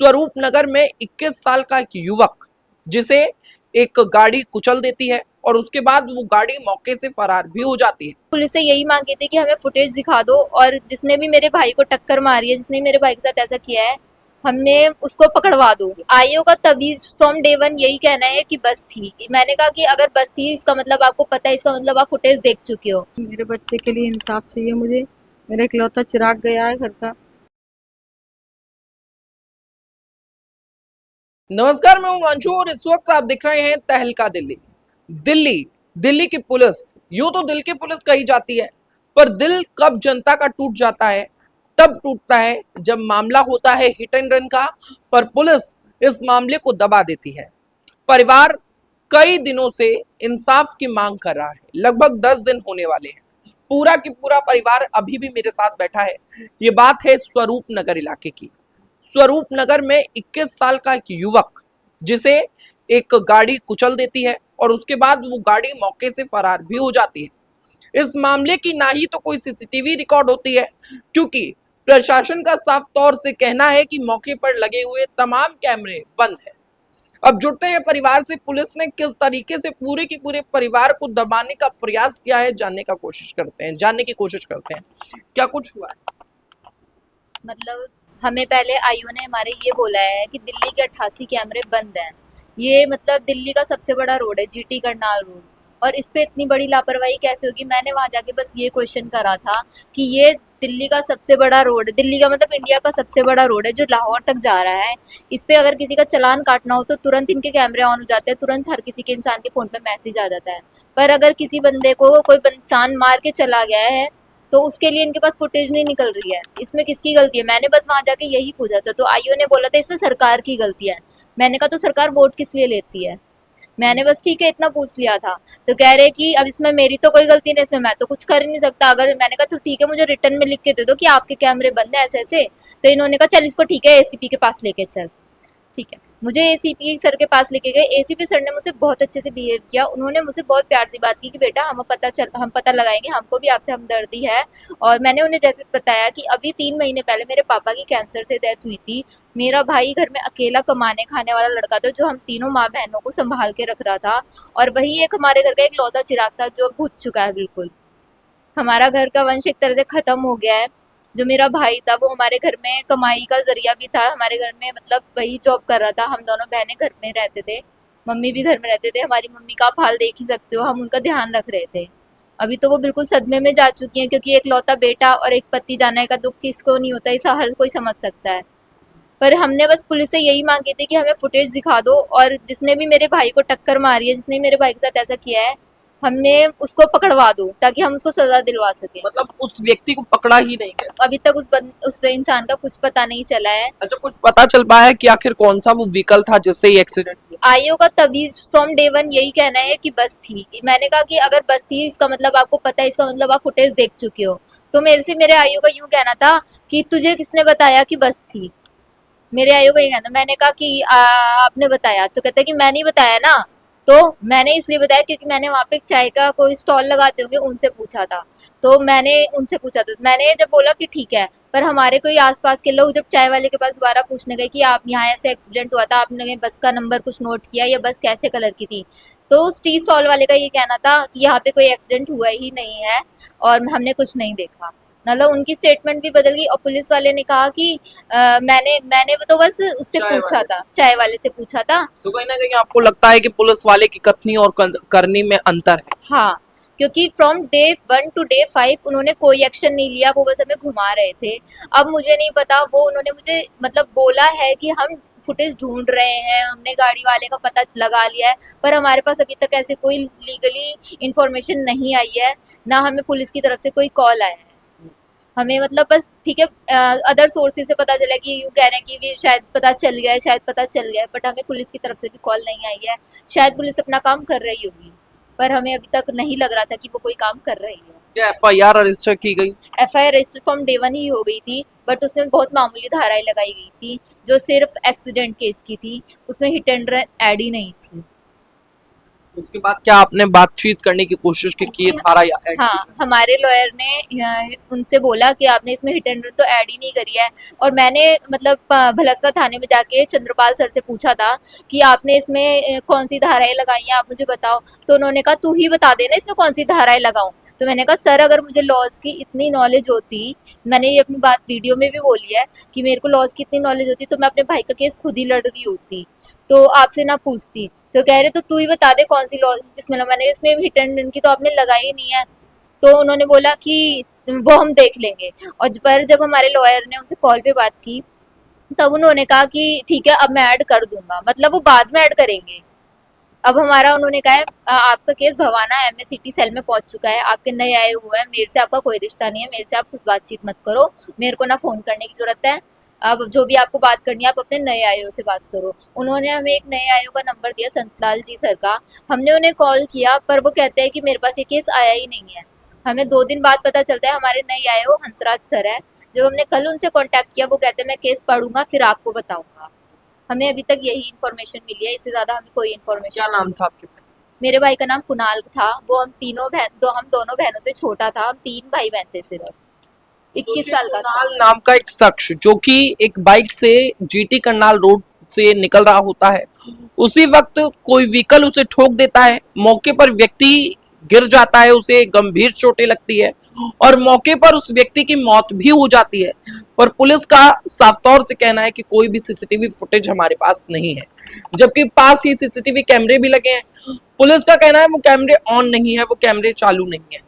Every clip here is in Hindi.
स्वरूप नगर में 21 साल का एक युवक जिसे एक गाड़ी कुचल देती है और उसके बाद वो गाड़ी मौके से फरार भी हो जाती है। पुलिस से यही मांग की थी कि हमें फुटेज दिखा दो और जिसने भी मेरे भाई को टक्कर मारी है, जिसने मेरे भाई के साथ ऐसा किया है, हमें उसको पकड़वा दो। आईओ का तभी फ्रॉम डे वन यही कहना है कि बस थी। मैंने कहा कि अगर बस थी इसका मतलब आपको पता है, इसका मतलब आप फुटेज देख चुके हो। मेरे बच्चे के लिए इंसाफ चाहिए मुझे। मेरा इकलौता चिराग गया है घर का। नमस्कार, मैं हूं अंशु और इस वक्त आप दिख रहे हैं तहलका दिल्ली। दिल्ली की पुलिस, यूं तो दिल की पुलिस कही जाती है, पर दिल कब जनता का टूट जाता है तब टूटता है जब मामला होता है हिट एंड रन का, पर पुलिस इस मामले को दबा देती है। परिवार कई दिनों से इंसाफ की मांग कर रहा है, लगभग 10 दिन होने वाले हैं। पूरा की पूरा परिवार अभी भी मेरे साथ बैठा है। ये बात है स्वरूप नगर इलाके की। स्वरूप नगर में 21 साल का एक युवक जिसे एक गाड़ी कुचल देती है और उसके बाद वो गाड़ी मौके से फरार भी हो जाती है। इस मामले की ना ही तो कोई सीसीटीवी रिकॉर्ड होती है, क्योंकि प्रशासन का साफ तौर से कहना है कि मौके पर लगे हुए तमाम कैमरे बंद हैं। अब जुड़ते हैं परिवार से, पुलिस ने किस तरीके से पूरे के पूरे परिवार को दबाने का प्रयास किया है, जानने की कोशिश करते हैं क्या कुछ हुआ है। मतलब हमें पहले आईओ ने हमारे ये बोला है कि दिल्ली के 88 कैमरे बंद हैं। ये मतलब दिल्ली का सबसे बड़ा रोड है, जीटी करनाल रोड, और इस पे इतनी बड़ी लापरवाही कैसे होगी। मैंने वहां जाके बस ये क्वेश्चन करा था कि ये दिल्ली का सबसे बड़ा रोड, दिल्ली का मतलब इंडिया का सबसे बड़ा रोड है जो लाहौर तक जा रहा है। इस पे अगर किसी का चालान काटना हो तो तुरंत इनके कैमरे ऑन हो जाते हैं, तुरंत हर किसी के इंसान के फोन पे मैसेज आ जाता है। पर अगर किसी बंदे को कोई इंसान मार के चला गया है तो उसके लिए इनके पास फुटेज नहीं निकल रही है। इसमें किसकी गलती है? मैंने बस वहां जाके यही पूछा था, तो आईओ ने बोला था इसमें सरकार की गलती है। मैंने कहा तो सरकार वोट किस लिए लेती है? मैंने बस ठीक है इतना पूछ लिया था। तो कह रहे कि अब इसमें मेरी तो कोई गलती नहीं, इसमें मैं तो कुछ कर ही नहीं सकता। अगर मैंने कहा तो ठीक है मुझे रिटर्न में लिख के दे दो कि आपके कैमरे बंद है ऐसे ऐसे। तो इन्होंने कहा चल इसको ठीक है एसीपी के पास लेके चल। ठीक है, मुझे एसीपी सर के पास लेके गए। एसीपी सर ने मुझसे बहुत अच्छे से बिहेव किया। उन्होंने मुझसे बहुत प्यार से बात की कि बेटा हम पता लगाएंगे, हमको भी आपसे हमदर्दी है। और मैंने उन्हें जैसे बताया कि अभी 3 महीने पहले मेरे पापा की कैंसर से डेथ हुई थी। मेरा भाई घर में अकेला कमाने खाने वाला लड़का था जो हम तीनों माँ बहनों को संभाल के रख रहा था, और वही एक हमारे घर का एक लौता चिराग था जो बुझ चुका है बिल्कुल। हमारा घर का वंश एक तरह से खत्म हो गया है। जो मेरा भाई था वो हमारे घर में कमाई का जरिया भी था, हमारे घर में मतलब वही जॉब कर रहा था। हम दोनों बहनें घर में रहते थे, मम्मी भी घर में रहते थे। हमारी मम्मी का आप हाल देख ही सकते हो, हम उनका ध्यान रख रहे थे। अभी तो वो बिल्कुल सदमे में जा चुकी हैं, क्योंकि एक लौता बेटा और एक पति जाने का दुख किसको नहीं होता, इसे हर कोई समझ सकता है। पर हमने बस पुलिस से यही मांग की थी कि हमें फुटेज दिखा दो और जिसने भी मेरे भाई को टक्कर मारी है, जिसने मेरे भाई के साथ ऐसा किया है, हमें उसको पकड़वा दो ताकि हम उसको सजा दिलवा सके। मतलब उस व्यक्ति को पकड़ा ही नहीं गया अभी तक उस इंसान का कुछ पता नहीं चला है। अच्छा, कुछ पता चल पाया है कि आखिर कौन सा वो व्हीकल था जिससे ये एक्सीडेंट हुआ। आईओ का तभी फ्रॉम डे वन यही कहना है कि बस थी। मैंने कहा कि अगर बस थी इसका मतलब आपको पता है, इसका मतलब आप फुटेज देख चुके हो। तो मेरे आईओ का यूं कहना था कि तुझे किसने बताया कि बस थी। मेरे आईओ को ये कहना, मैंने कहा कि आपने बताया। तो कहता है कि मैंने ही बताया ना। तो मैंने इसलिए बताया क्योंकि मैंने वहाँ पे चाय का कोई स्टॉल लगाते होंगे उनसे पूछा था। तो मैंने उनसे पूछा था, मैंने जब बोला कि ठीक है, पर हमारे कोई आसपास के लोग जब चाय वाले के पास दोबारा पूछने गए कि आप यहाँ ऐसे एक्सीडेंट हुआ था, आपने बस का नंबर कुछ नोट किया या बस कैसे कलर की थी, तो उस टी स्टॉल वाले का ये कहना था कि यहाँ पे कोई एक्सीडेंट हुआ ही नहीं है और हमने कुछ नहीं देखा। मतलब उनकी स्टेटमेंट भी बदल गई। और पुलिस वाले ने कहा कि मैंने तो बस उससे पूछा था, चाय वाले से पूछा था। तो कहीं ना कहीं आपको लगता है कि पुलिस वाले की कथनी और करनी में अंतर है। हाँ, क्योंकि फ्रॉम डे 1 टू डे 5 उन्होंने कोई एक्शन नहीं लिया, वो बस हमें घुमा रहे थे। अब मुझे नहीं पता, वो उन्होंने मुझे मतलब बोला है कि हम फुटेज ढूंढ रहे हैं, हमने गाड़ी वाले का पता लगा लिया है, पर हमारे पास अभी तक ऐसे कोई लीगली इंफॉर्मेशन नहीं आई है, ना हमें पुलिस की तरफ से कोई कॉल आया है। हमें मतलब बस ठीक है अदर सोर्सेज से पता चला कि यूँ कह रहे हैं कि भी शायद पता चल गया है, शायद पता चल गया है, बट हमें पुलिस की तरफ से भी कॉल नहीं आई है। शायद पुलिस अपना काम कर रही होगी, पर हमें अभी तक नहीं लग रहा था कि वो कोई काम कर रही है। क्या एफआईआर रजिस्टर की गई? एफआईआर रजिस्टर फ्रॉम डे 1 ही हो गई थी, बट उसमें बहुत मामूली धाराएं लगाई गई थी जो सिर्फ एक्सीडेंट केस की थी, उसमें हिट एंड रन ऐड ही नहीं थी। उसके बाद क्या आपने बातचीत करने की कोशिश की ये धारा या ऐड हाँ, हमारे लॉयर ने उनसे बोला कि आपने इसमें हिट एंड रन तो ऐड ही नहीं करी है। और मैंने मतलब भलसवा थाने में जाके चंद्रपाल सर से पूछा था कि आपने इसमें कौन सी धाराएं लगाई हैं, आप मुझे बताओ। तो उन्होंने कहा तू ही बता देना इसमें कौन सी धाराएं लगाऊं। तो मैंने कहा सर अगर मुझे लॉज की इतनी नॉलेज होती, मैंने ये अपनी बात वीडियो में भी बोली है कि मेरे को लॉज की इतनी नॉलेज होती तो मैं अपने भाई का केस खुद ही लड़ रही होती, तो आपसे ना पूछती। तो कह रहे तो तू ही बता दे कौन सी लॉ इसमें मैंने इसमें हिट एंड रन की तो आपने लगाई ही नहीं है। तो उन्होंने बोला कि वो हम देख लेंगे। और पर जब हमारे लॉयर ने उनसे कॉल पे बात की तब उन्होंने कहा कि ठीक है अब मैं ऐड कर दूंगा, मतलब वो बाद में ऐड करेंगे। अब हमारा उन्होंने कहा है आपका केस भवाना एमएस सेल में पहुंच चुका है, आपके नए आए हुए हैं, मेरे से आपका कोई रिश्ता नहीं है, मेरे से आप कुछ बातचीत मत करो, मेरे को ना फोन करने की जरूरत है। अब जो भी आपको बात करनी है आप अपने नए आयो से बात करो। उन्होंने हमें एक नए आयो का नंबर दिया संतलाल जी सर का, हमने उन्हें कॉल किया पर वो कहते हैं कि मेरे पास ये केस आया ही नहीं है। हमें 2 दिन बाद पता चलता है हमारे नए आयो हंसराज सर है। जब हमने कल उनसे कांटेक्ट किया वो कहते हैं मैं केस पढ़ूंगा फिर आपको बताऊंगा। हमें अभी तक यही इन्फॉर्मेशन मिली है, इससे ज्यादा हमें कोई क्या इन्फॉर्मेशन। नाम था आपके भाई? मेरे भाई का नाम कुणाल था, वो हम दोनों बहनों से छोटा था, हम 3 भाई बहन थे सिर्फ। 21 सोचिए साल का था। कुणाल नाम का एक शख्स जो कि एक बाइक से जीटी करनाल रोड से निकल रहा होता है, उसी वक्त कोई व्हीकल उसे ठोक देता है, मौके पर व्यक्ति गिर जाता है, उसे गंभीर चोटें लगती है और मौके पर उस व्यक्ति की मौत भी हो जाती है। पर पुलिस का साफ तौर से कहना है कि कोई भी सीसीटीवी फुटेज हमारे पास नहीं है, जबकि पास ही सीसीटीवी कैमरे भी लगे हैं। पुलिस का कहना है वो कैमरे ऑन नहीं है, वो कैमरे चालू नहीं है।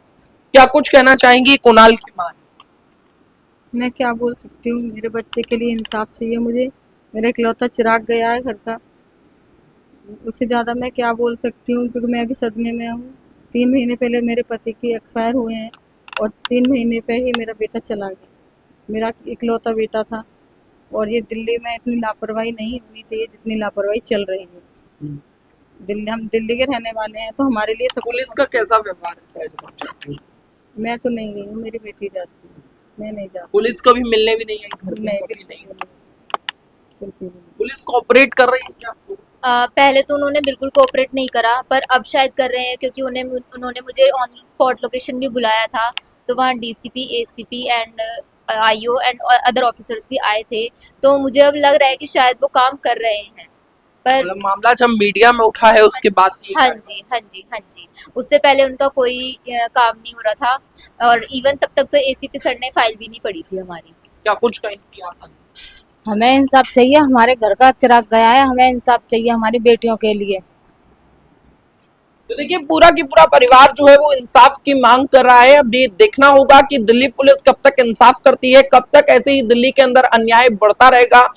क्या कुछ कहना चाहेंगी कुणाल की मां? मैं क्या बोल सकती हूँ, मेरे बच्चे के लिए इंसाफ चाहिए मुझे। मेरा इकलौता चिराग गया है घर का, उससे ज़्यादा मैं क्या बोल सकती हूँ क्योंकि मैं अभी सदमे में हूँ। 3 महीने पहले मेरे पति की एक्सपायर हुए हैं और 3 महीने पे ही मेरा बेटा चला गया। मेरा इकलौता बेटा था और ये दिल्ली में इतनी लापरवाही नहीं होनी चाहिए जितनी लापरवाही चल रही है। हम दिल्ली के रहने वाले हैं तो हमारे लिए सब पुलिस का कैसा व्यवहार है जब आप जाती हैं? मैं तो नहीं गई हूँ, मेरी बेटी जाती है, मैं नहीं जाती। पुलिस कभी मिलने भी नहीं आई घर पे? नहीं, कभी बिल्कुल नहीं? बिल्कुल नहीं। पुलिस कोऑपरेट कर रही है क्या आपको? पहले तो उन्होंने बिल्कुल कोऑपरेट नहीं करा पर अब शायद कर रहे हैं, क्योंकि उन्होंने मुझे ऑन स्पॉट लोकेशन भी बुलाया था, तो वहाँ DCP ACP and IO and other officers भी आए थे। तो मुझे अब लग रहा है कि शायद वो काम कर रहे हैं। पर मतलब मामला जब मीडिया में उठा है उसके बाद की हाँ जी हाँ जी हाँ जी, उससे पहले उनका कोई काम नहीं हो रहा था। और इवन तब तक तो एसीपी सर ने फाइल भी नहीं पड़ी थी हमारी। क्या कुछ कहीं किया था? हमें इंसाफ चाहिए, हमारे घर का चिराग गया है, हमें इंसाफ चाहिए हमारी बेटियों के लिए। तो देखिए पूरा की पूरा परिवार जो है वो इंसाफ की मांग कर रहा है। अब ये देखना होगा कि दिल्ली पुलिस कब तक इंसाफ करती है, कब तक ऐसे ही दिल्ली के अंदर अन्याय बढ़ता रहेगा।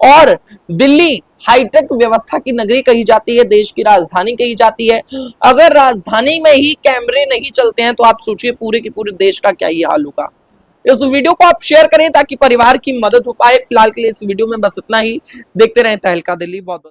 और दिल्ली हाईटेक व्यवस्था की नगरी कही जाती है, देश की राजधानी कही जाती है। अगर राजधानी में ही कैमरे नहीं चलते हैं तो आप सोचिए पूरे के पूरे देश का क्या ही हाल होगा। इस वीडियो को आप शेयर करें ताकि परिवार की मदद हो पाए। फिलहाल के लिए इस वीडियो में बस इतना ही। देखते रहें तहलका दिल्ली। बहुत बहुत